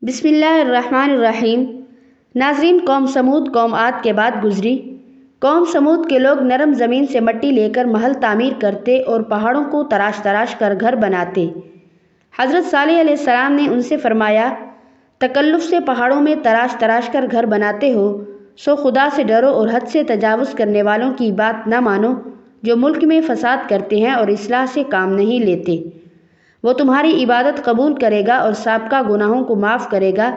بسم اللہ الرحمن الرحیم۔ ناظرین، قوم سمود قوم عاد کے بعد گزری۔ قوم سمود کے لوگ نرم زمین سے مٹی لے کر محل تعمیر کرتے اور پہاڑوں کو تراش تراش کر گھر بناتے۔ حضرت صالح علیہ السلام نے ان سے فرمایا، تکلف سے پہاڑوں میں تراش تراش کر گھر بناتے ہو، سو خدا سے ڈرو اور حد سے تجاوز کرنے والوں کی بات نہ مانو، جو ملک میں فساد کرتے ہیں اور اصلاح سے کام نہیں لیتے۔ وہ تمہاری عبادت قبول کرے گا اور سابقہ گناہوں کو معاف کرے گا۔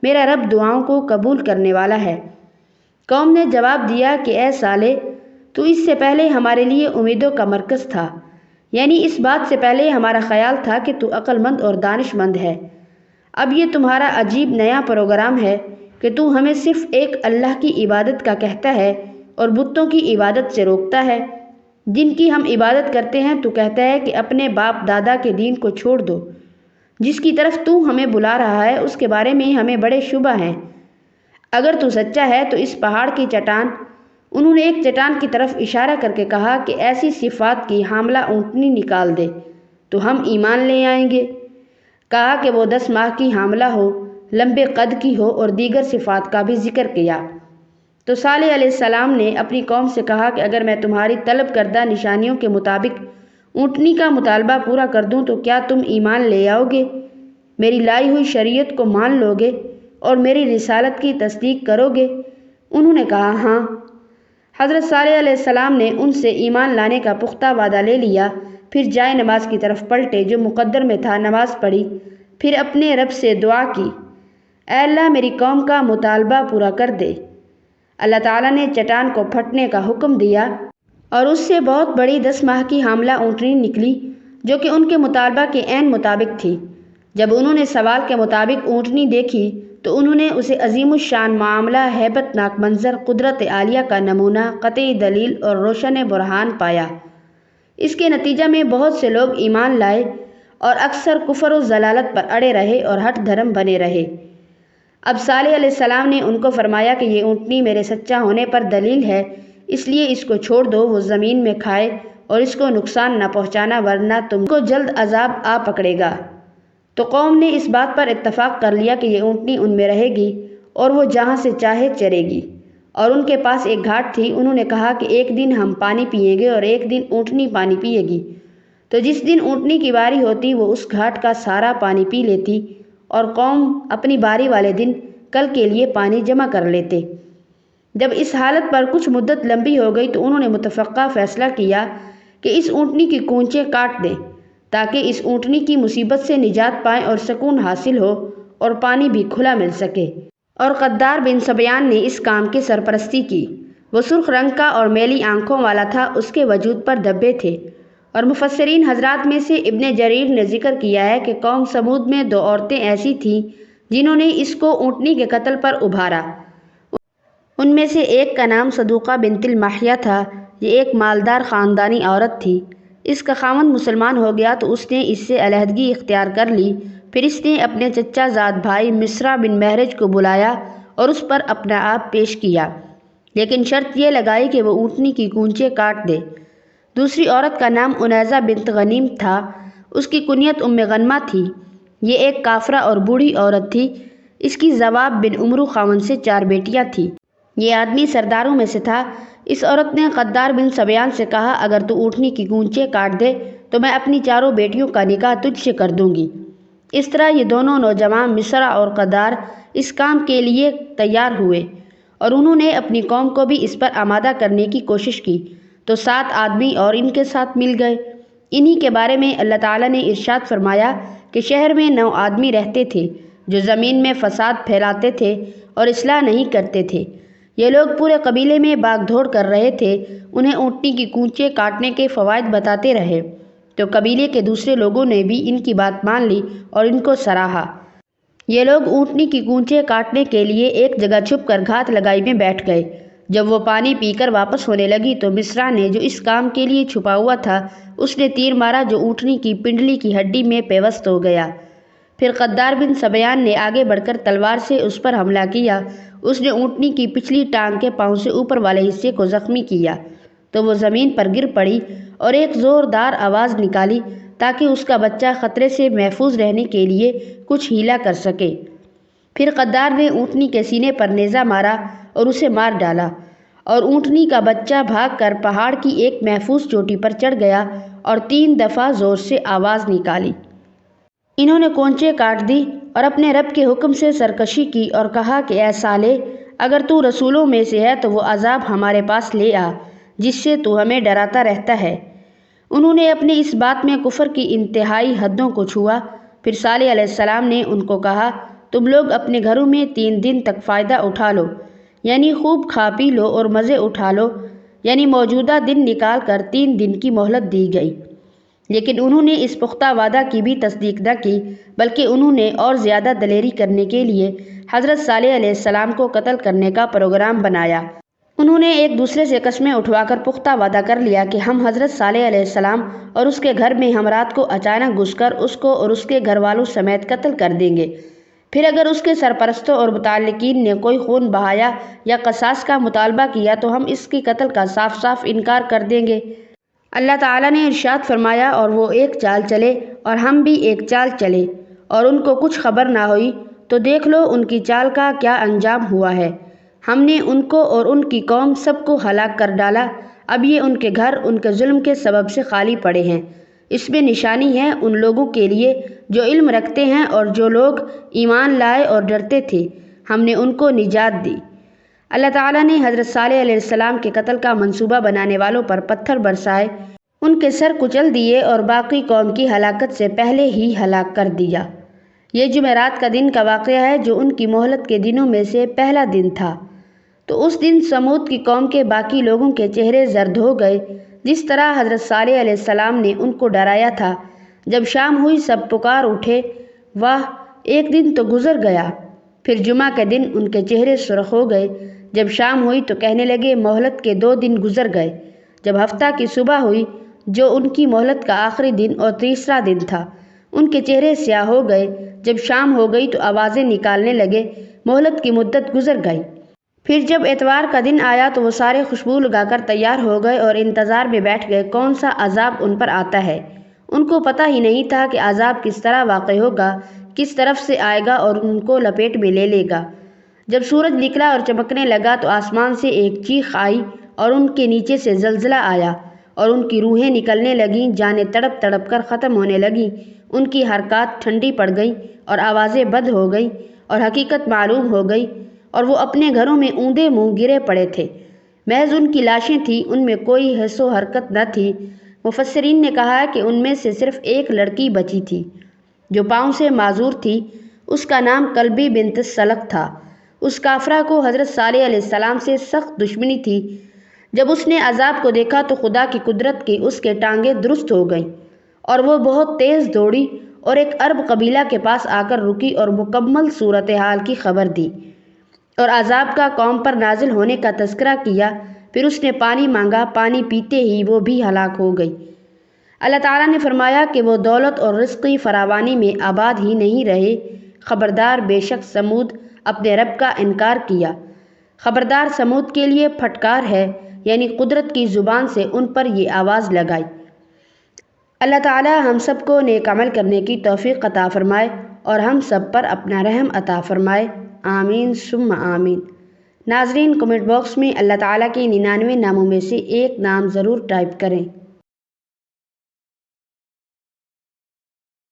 میرا رب دعاؤں کو قبول کرنے والا ہے۔ قوم نے جواب دیا کہ اے صالح، تو اس سے پہلے ہمارے لیے امیدوں کا مرکز تھا، یعنی اس بات سے پہلے ہمارا خیال تھا کہ تو عقل مند اور دانش مند ہے۔ اب یہ تمہارا عجیب نیا پروگرام ہے کہ تو ہمیں صرف ایک اللہ کی عبادت کا کہتا ہے اور بتوں کی عبادت سے روکتا ہے، جن کی ہم عبادت کرتے ہیں۔ تو کہتا ہے کہ اپنے باپ دادا کے دین کو چھوڑ دو۔ جس کی طرف تو ہمیں بلا رہا ہے اس کے بارے میں ہمیں بڑے شبہ ہیں۔ اگر تو سچا ہے تو اس پہاڑ کی چٹان، انہوں نے ایک چٹان کی طرف اشارہ کر کے کہا، کہ ایسی صفات کی حاملہ اونٹنی نکال دے تو ہم ایمان لے آئیں گے۔ کہا کہ وہ 10 ماہ کی حاملہ ہو، لمبے قد کی ہو، اور دیگر صفات کا بھی ذکر کیا۔ تو صالح علیہ السلام نے اپنی قوم سے کہا کہ اگر میں تمہاری طلب کردہ نشانیوں کے مطابق اونٹنی کا مطالبہ پورا کر دوں تو کیا تم ایمان لے آؤ گے، میری لائی ہوئی شریعت کو مان لو گے اور میری رسالت کی تصدیق کرو گے؟ انہوں نے کہا ہاں۔ حضرت صالح علیہ السلام نے ان سے ایمان لانے کا پختہ وعدہ لے لیا، پھر جائے نماز کی طرف پلٹے جو مقدر میں تھا، نماز پڑھی، پھر اپنے رب سے دعا کی، اے اللہ میری قوم کا مطالبہ پورا کر دے۔ اللہ تعالیٰ نے چٹان کو پھٹنے کا حکم دیا اور اس سے بہت بڑی 10 ماہ کی حاملہ اونٹنی نکلی، جو کہ ان کے مطالبہ کے عین مطابق تھی۔ جب انہوں نے سوال کے مطابق اونٹنی دیکھی تو انہوں نے اسے عظیم الشان معاملہ، ہیبت ناک منظر، قدرت عالیہ کا نمونہ، قطعی دلیل اور روشن برہان پایا۔ اس کے نتیجہ میں بہت سے لوگ ایمان لائے اور اکثر کفر و ضلالت پر اڑے رہے اور ہٹ دھرم بنے رہے۔ اب صالح علیہ السلام نے ان کو فرمایا کہ یہ اونٹنی میرے سچا ہونے پر دلیل ہے، اس لیے اس کو چھوڑ دو، وہ زمین میں کھائے اور اس کو نقصان نہ پہنچانا، ورنہ تم کو جلد عذاب آ پکڑے گا۔ تو قوم نے اس بات پر اتفاق کر لیا کہ یہ اونٹنی ان میں رہے گی اور وہ جہاں سے چاہے چرے گی، اور ان کے پاس ایک گھاٹ تھی۔ انہوں نے کہا کہ ایک دن ہم پانی پئیں گے اور ایک دن اونٹنی پانی پیے گی۔ تو جس دن اونٹنی کی باری ہوتی وہ اس گھاٹ کا سارا پانی پی لیتی، اور قوم اپنی باری والے دن کل کے لیے پانی جمع کر لیتے۔ جب اس حالت پر کچھ مدت لمبی ہو گئی تو انہوں نے متفقہ فیصلہ کیا کہ اس اونٹنی کی کونچیں کاٹ دیں، تاکہ اس اونٹنی کی مصیبت سے نجات پائیں اور سکون حاصل ہو اور پانی بھی کھلا مل سکے۔ اور قدار بن سبیان نے اس کام کی سرپرستی کی۔ وہ سرخ رنگ کا اور میلی آنکھوں والا تھا، اس کے وجود پر دھبے تھے۔ اور مفسرین حضرات میں سے ابن جریر نے ذکر کیا ہے کہ قوم سمود میں 2 عورتیں ایسی تھیں جنہوں نے اس کو اونٹنی کے قتل پر ابھارا۔ ان میں سے ایک کا نام صدوقہ بنت المحیہ تھا۔ یہ ایک مالدار خاندانی عورت تھی۔ اس کا خاوند مسلمان ہو گیا تو اس نے اس سے علیحدگی اختیار کر لی۔ پھر اس نے اپنے چچا زاد بھائی مصرع بن مہرج کو بلایا اور اس پر اپنا آپ پیش کیا، لیکن شرط یہ لگائی کہ وہ اونٹنی کی کونچیں کاٹ دے۔ دوسری عورت کا نام انیزہ بنت غنیم تھا، اس کی کنیت ام غنمہ تھی۔ یہ ایک کافرہ اور بوڑھی عورت تھی۔ اس کی زواب بن عمرو خاوند سے 4 بیٹیاں تھیں۔ یہ آدمی سرداروں میں سے تھا۔ اس عورت نے قدار بن سبیان سے کہا، اگر تو اونٹنی کی کونچیں کاٹ دے تو میں اپنی 4 بیٹیوں کا نکاح تجھ سے کر دوں گی۔ اس طرح یہ دونوں نوجوان مصرع اور قدار اس کام کے لیے تیار ہوئے، اور انہوں نے اپنی قوم کو بھی اس پر آمادہ کرنے کی کوشش کی۔ تو 7 آدمی اور ان کے ساتھ مل گئے۔ انہی کے بارے میں اللہ تعالیٰ نے ارشاد فرمایا کہ شہر میں 9 آدمی رہتے تھے جو زمین میں فساد پھیلاتے تھے اور اصلاح نہیں کرتے تھے۔ یہ لوگ پورے قبیلے میں باغ دوڑ کر رہے تھے، انہیں اونٹنی کی کونچیں کاٹنے کے فوائد بتاتے رہے۔ تو قبیلے کے دوسرے لوگوں نے بھی ان کی بات مان لی اور ان کو سراہا۔ یہ لوگ اونٹنی کی کونچیں کاٹنے کے لیے ایک جگہ چھپ کر گھات لگائی میں بیٹھ گئے۔ جب وہ پانی پی کر واپس ہونے لگی تو مصرع نے، جو اس کام کے لیے چھپا ہوا تھا، اس نے تیر مارا جو اونٹنی کی پنڈلی کی ہڈی میں پیوست ہو گیا۔ پھر قدار بن سبیان نے آگے بڑھ کر تلوار سے اس پر حملہ کیا۔ اس نے اونٹنی کی پچھلی ٹانگ کے پاؤں سے اوپر والے حصے کو زخمی کیا تو وہ زمین پر گر پڑی اور ایک زوردار آواز نکالی تاکہ اس کا بچہ خطرے سے محفوظ رہنے کے لیے کچھ ہیلا کر سکے۔ پھر غدار نے اونٹنی کے سینے پر نیزہ مارا اور اسے مار ڈالا، اور اونٹنی کا بچہ بھاگ کر پہاڑ کی ایک محفوظ چوٹی پر چڑھ گیا اور 3 دفعہ زور سے آواز نکالی۔ انہوں نے کونچیں کاٹ دی اور اپنے رب کے حکم سے سرکشی کی اور کہا کہ اے صالح، اگر تو رسولوں میں سے ہے تو وہ عذاب ہمارے پاس لے آ جس سے تو ہمیں ڈراتا رہتا ہے۔ انہوں نے اپنی اس بات میں کفر کی انتہائی حدوں کو چھوا۔ پھر صالح علیہ السلام نے ان کو کہا، تم لوگ اپنے گھروں میں 3 دن تک فائدہ اٹھا لو، یعنی خوب کھا پی لو اور مزے اٹھا لو، یعنی موجودہ دن نکال کر 3 دن کی مہلت دی گئی۔ لیکن انہوں نے اس پختہ وعدہ کی بھی تصدیق نہ کی، بلکہ انہوں نے اور زیادہ دلیری کرنے کے لیے حضرت صالح علیہ السلام کو قتل کرنے کا پروگرام بنایا۔ انہوں نے ایک دوسرے سے قسمیں اٹھوا کر پختہ وعدہ کر لیا کہ ہم حضرت صالح علیہ السلام اور اس کے گھر میں ہم رات کو اچانک گھس کر اس کو اور اس کے گھر والوں سمیت قتل کر دیں گے۔ پھر اگر اس کے سرپرستوں اور متعلقین نے کوئی خون بہایا یا قصاص کا مطالبہ کیا تو ہم اس کی قتل کا صاف صاف انکار کر دیں گے۔ اللہ تعالیٰ نے ارشاد فرمایا، اور وہ ایک چال چلے اور ہم بھی ایک چال چلے، اور ان کو کچھ خبر نہ ہوئی، تو دیکھ لو ان کی چال کا کیا انجام ہوا ہے۔ ہم نے ان کو اور ان کی قوم سب کو ہلاک کر ڈالا، اب یہ ان کے گھر ان کے ظلم کے سبب سے خالی پڑے ہیں۔ اس میں نشانی ہے ان لوگوں کے لیے جو علم رکھتے ہیں اور جو لوگ ایمان لائے اور ڈرتے تھے، ہم نے ان کو نجات دی۔ اللہ تعالیٰ نے حضرت صالح علیہ السلام کے قتل کا منصوبہ بنانے والوں پر پتھر برسائے، ان کے سر کچل دیے اور باقی قوم کی ہلاکت سے پہلے ہی ہلاک کر دیا۔ یہ جمعرات کا دن کا واقعہ ہے جو ان کی مہلت کے دنوں میں سے پہلا دن تھا۔ تو اس دن سمود کی قوم کے باقی لوگوں کے چہرے زرد ہو گئے، جس طرح حضرت صالح علیہ السلام نے ان کو ڈرایا تھا۔ جب شام ہوئی سب پکار اٹھے، واہ، ایک دن تو گزر گیا۔ پھر جمعہ کے دن ان کے چہرے سرخ ہو گئے۔ جب شام ہوئی تو کہنے لگے، مہلت کے 2 دن گزر گئے۔ جب ہفتہ کی صبح ہوئی جو ان کی مہلت کا آخری دن اور تیسرا دن تھا، ان کے چہرے سیاہ ہو گئے۔ جب شام ہو گئی تو آوازیں نکالنے لگے، مہلت کی مدت گزر گئی۔ پھر جب اتوار کا دن آیا تو وہ سارے خوشبو لگا کر تیار ہو گئے اور انتظار میں بیٹھ گئے کون سا عذاب ان پر آتا ہے۔ ان کو پتہ ہی نہیں تھا کہ عذاب کس طرح واقع ہوگا، کس طرف سے آئے گا اور ان کو لپیٹ میں لے لے گا۔ جب سورج نکلا اور چمکنے لگا تو آسمان سے ایک چیخ آئی اور ان کے نیچے سے زلزلہ آیا اور ان کی روحیں نکلنے لگیں، جانیں تڑپ تڑپ کر ختم ہونے لگیں، ان کی حرکات ٹھنڈی پڑ گئیں اور آوازیں بند ہو گئیں اور حقیقت معلوم ہو گئی، اور وہ اپنے گھروں میں اوندے منہ گرے پڑے تھے۔ محض ان کی لاشیں تھیں، ان میں کوئی حس و حرکت نہ تھی۔ مفسرین نے کہا کہ ان میں سے صرف ایک لڑکی بچی تھی جو پاؤں سے معذور تھی، اس کا نام کلبی بنت سلق تھا۔ اس کافرہ کو حضرت صالح علیہ السلام سے سخت دشمنی تھی۔ جب اس نے عذاب کو دیکھا تو خدا کی قدرت کی اس کے ٹانگیں درست ہو گئیں اور وہ بہت تیز دوڑی اور ایک عرب قبیلہ کے پاس آ کر رکی اور مکمل صورتحال کی خبر دی اور عذاب کا قوم پر نازل ہونے کا تذکرہ کیا۔ پھر اس نے پانی مانگا، پانی پیتے ہی وہ بھی ہلاک ہو گئی۔ اللہ تعالیٰ نے فرمایا کہ وہ دولت اور رزقی فراوانی میں آباد ہی نہیں رہے۔ خبردار، بے شک سمود اپنے رب کا انکار کیا۔ خبردار، سمود کے لیے پھٹکار ہے، یعنی قدرت کی زبان سے ان پر یہ آواز لگائی۔ اللہ تعالیٰ ہم سب کو نیک عمل کرنے کی توفیق عطا فرمائے اور ہم سب پر اپنا رحم عطا فرمائے، آمین ثم آمین۔ ناظرین، کمنٹ باکس میں اللہ تعالیٰ کے 99 ناموں میں سے ایک نام ضرور ٹائپ کریں۔